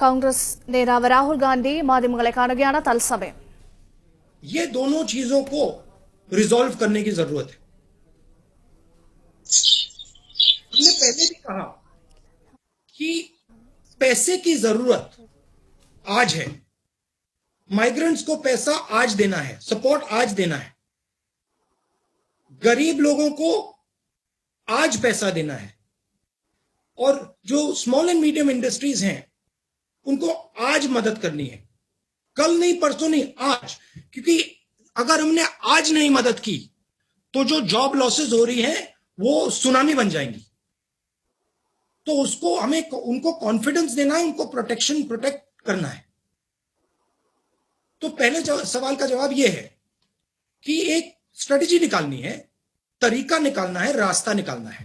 കോൺഗ്രസ് നേതാവ് രാഹുൽ ഗാന്ധി മാധ്യമങ്ങളെ കാണുകയാണ് തത്സമയം. ये दोनों चीजों को रिजॉल्व करने की जरूरत है. हमने पहले भी कहा कि पैसे की जरूरत आज है. माइग्रेंट्स को पैसा आज देना है, सपोर्ट आज देना है. गरीब लोगों को आज पैसा देना है. और जो स्मॉल एंड मीडियम इंडस्ट्रीज हैं उनको आज मदद करनी है. कल नहीं, परसों नहीं, आज. क्योंकि अगर हमने आज नहीं मदद की तो जो जॉब लॉसेस हो रही हैं वो सुनामी बन जाएंगी. तो उसको हमें उनको कॉन्फिडेंस देना है, उनको प्रोटेक्ट करना है. तो पहले सवाल का जवाब यह है कि एक स्ट्रेटेजी निकालनी है, तरीका निकालना है, रास्ता निकालना है.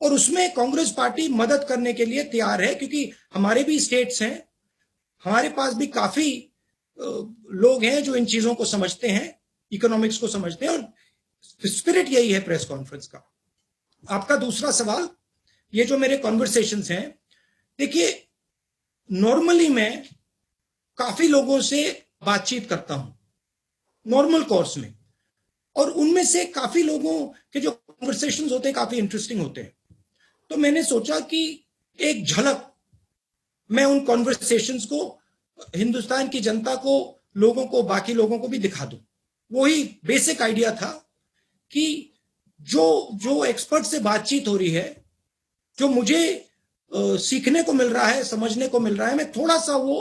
और उसमें कांग्रेस पार्टी मदद करने के लिए तैयार है, क्योंकि हमारे भी स्टेट्स हैं, हमारे पास भी काफी लोग हैं जो इन चीजों को समझते हैं, इकोनॉमिक्स को समझते हैं. और स्पिरिट यही है प्रेस कॉन्फ्रेंस का. आपका दूसरा सवाल, ये जो मेरे कॉन्वर्सेशंस हैं, देखिए नॉर्मली मैं काफी लोगों से बातचीत करता हूं नॉर्मल कोर्स में, और उनमें से काफी लोगों के जो कॉन्वर्सेशंस होते हैं काफी इंटरेस्टिंग होते हैं. तो मैंने सोचा कि एक झलक मैं उन कॉन्वर्सेशंस को हिंदुस्तान की जनता को, लोगों को, बाकी लोगों को भी दिखा दूं. वही बेसिक आइडिया था कि जो एक्सपर्ट से बातचीत हो रही है, जो मुझे सीखने को मिल रहा है, समझने को मिल रहा है, मैं थोड़ा सा वो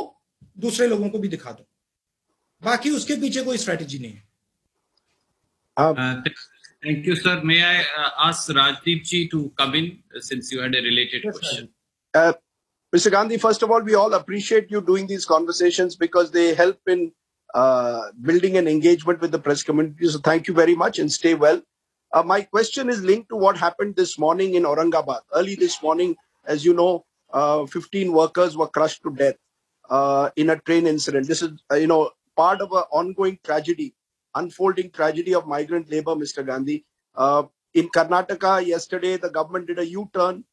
दूसरे लोगों को भी दिखा दूं. बाकी उसके पीछे कोई स्ट्रेटेजी नहीं है. Thank you, sir. May I ask Rajdeep ji to come in since you had a related question? Mr. Gandhi, first of all, we all appreciate you doing these conversations because they help in building an engagement with the press community. So thank you very much and stay well. My question is linked to what happened this morning in Aurangabad. Early this morning, as you know, 15 workers were crushed to death in a train incident. This is, part of an ongoing tragedy, unfolding tragedy of migrant labor, Mr. Gandhi. In Karnataka, yesterday, the government did a U-turn.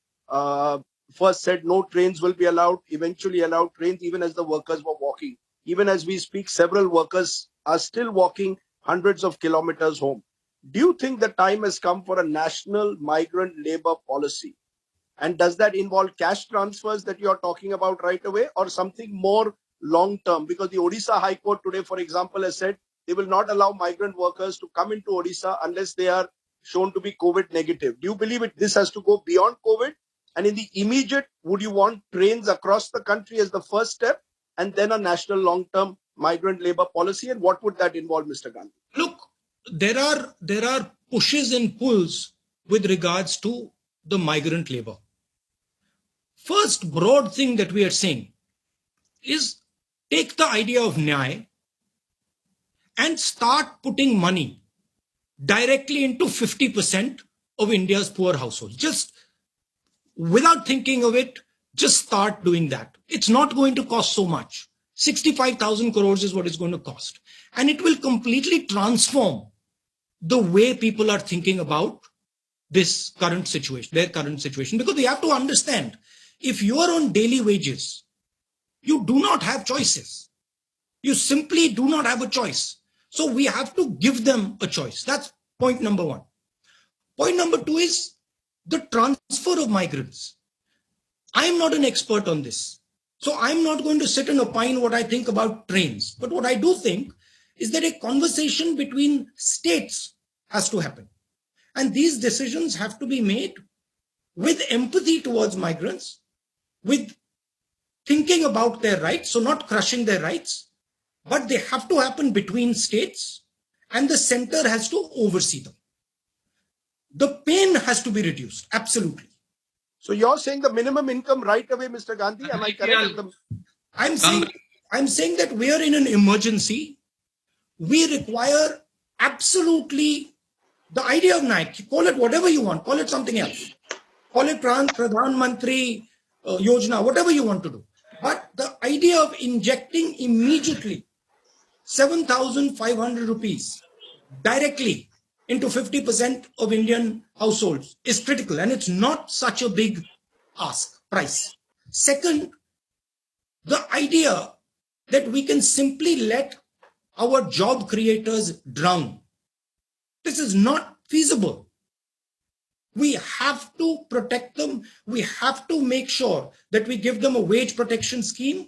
First said no trains will be allowed, eventually allowed trains even as the workers were walking. Even as we speak, several workers are still walking hundreds of kilometers home. Do you think the time has come for a national migrant labor policy? And does that involve cash transfers that you are talking about right away, or something more long-term? Because the Odisha High Court today, for example, has said they will not allow migrant workers to come into Odisha unless they are shown to be COVID negative. Do you believe this has to go beyond COVID? And in the immediate, would you want trains across the country as the first step and then a national long-term migrant labor policy? And what would that involve, Mr. Gandhi? Look, there are pushes and pulls with regards to the migrant labor. First broad thing that we are saying is take the idea of Nyay and start putting money directly into 50% of India's poor households. Just without thinking of it, just start doing that. It's not going to cost so much. 65,000 crores is what it's going to cost. And it will completely transform the way people are thinking about this current situation, their current situation. Because you have to understand, if you are on daily wages, you do not have choices. You simply do not have a choice. So we have to give them a choice. That's point number one. Point number two is the transfer of migrants. I am not an expert on this. So I'm not going to sit and opine what I think about trains. But what I do think is that a conversation between states has to happen. And these decisions have to be made with empathy towards migrants, with thinking about their rights, so not crushing their rights, but they have to happen between states, and the center has to oversee them. The pain has to be reduced, absolutely. So you're saying the minimum income right away, Mr. Gandhi? Am I correct? I'm saying that we are in an emergency. We require absolutely the idea of Nike. Call it whatever you want. Call it something else. Call it Pradhan Mantri Yojana, whatever you want to do. But the idea of injecting immediately 7,500 rupees directly into 50% of Indian households is critical, and it's not such a big price. Second, The idea that we can simply let our job creators drown, this is not feasible. We have to protect them. We have to make sure that we give them a wage protection scheme,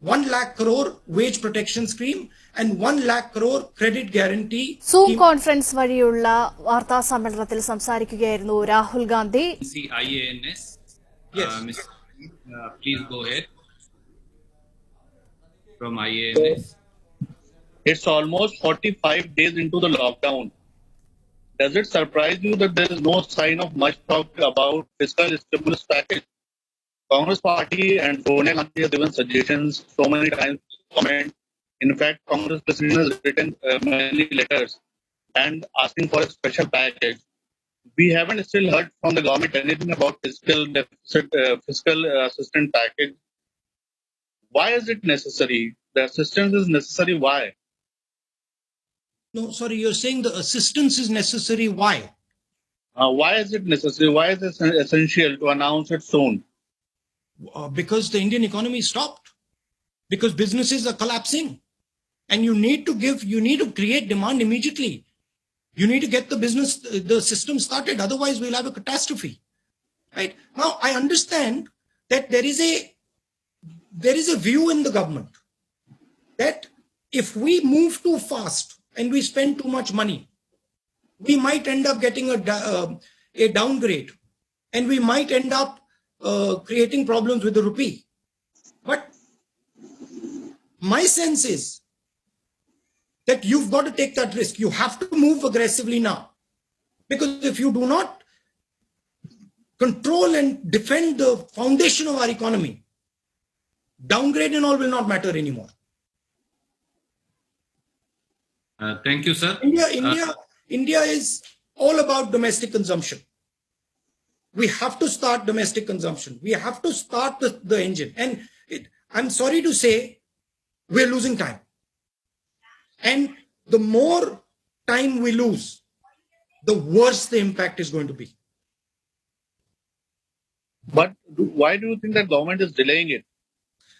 1 lakh crore wage protection scheme, and 1 lakh crore credit guarantee zoom scheme. Conference വഴിയുള്ള വാർത്താ സമ്മേളനത്തിൽ സംസാരിക്കുകയായിരുന്നു Rahul Gandhi. IANS. Yes. Please go ahead. From IANS. It's almost 45 days into the lockdown. Does it surprise you that there is no sign of much talk about fiscal stimulus package? Congress Party and Sonia Gandhi have given suggestions so many times to comment. In fact, Congress President has written many letters and asking for a special package. We haven't still heard from the government anything about fiscal deficit, fiscal assistance package. Why is it necessary? The assistance is necessary. Why? No, sorry, you're saying the assistance is necessary. Why? Why is it necessary? Why is it essential to announce it soon? Because the Indian economy stopped. Because businesses are collapsing. And you need to create demand immediately. You need to get the system started. Otherwise, we'll have a catastrophe. Right? Now, I understand that there is a view in the government that if we move too fast and we spend too much money, we might end up getting a downgrade, and we might end up creating problems with the rupee. But my sense is that you've got to take that risk. You have to move aggressively now. Because if you do not control and defend the foundation of our economy, downgrade and all will not matter anymore. Thank you, sir. India is all about domestic consumption. We have to start domestic consumption. We have to start the engine. And I'm sorry to say, we're losing time. And the more time we lose, the worse the impact is going to be. But why do you think that government is delaying it?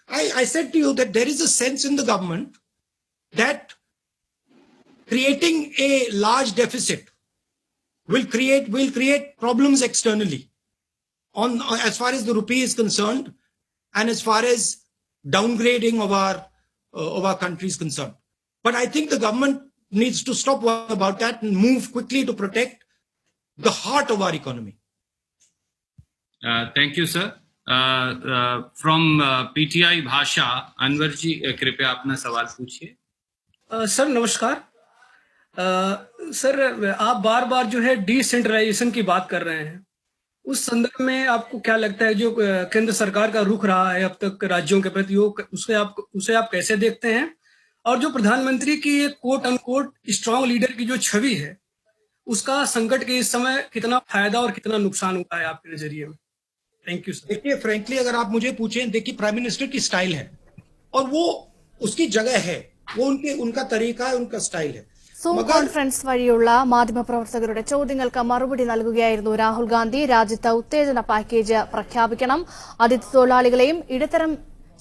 I said to you that there is a sense in the government that creating a large deficit will create problems externally as far as the rupee is concerned, and as far as downgrading of our country is concerned. But I think the government needs to stop worrying about that and move quickly to protect the heart of our economy. Thank you, sir. From PTI भाषा, अनवर जी कृपया अपना सवाल पूछिए. Sir नमस्कार. Sir आप बार बार जो है decentralisation की बात कर रहे हैं. उस संदर्भ में आपको क्या लगता है जो केंद्र सरकार का रुख रहा है अब तक राज्यों के प्रति, उसे आप कैसे देखते हैं? और जो प्रधानमंत्री की एक कोट अनकोट स्ट्रांग लीडर की जो छवि है, उसका संकट के इस समय कितना फायदा और कितना नुकसान हुआ है आपके नजरिए में? Thank you sir. देखिए, फ्रेंकली अगर आप मुझे पूछें, देखिए प्राइम मिनिस्टर की स्टाइल है और वो उसकी जगह है, वो उनका तरीका है, उनका स्टाइल है. സൂം കോൺഫറൻസ് വഴിയുള്ള മാധ്യമപ്രവർത്തകരുടെ ചോദ്യങ്ങൾക്ക് മറുപടി നൽകുകയായിരുന്നു രാഹുൽ ഗാന്ധി. രാജ്യത്ത് ഉത്തേജന പാക്കേജ് പ്രഖ്യാപിക്കണം, അതിഥി തൊഴിലാളികളെയും ഇടത്തരം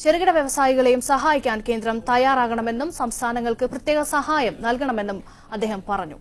ചെറുകിട വ്യവസായികളെയും സഹായിക്കാൻ കേന്ദ്രം തയ്യാറാകണമെന്നും സംസ്ഥാനങ്ങൾക്ക് പ്രത്യേക സഹായം നൽകണമെന്നും അദ്ദേഹം പറഞ്ഞു.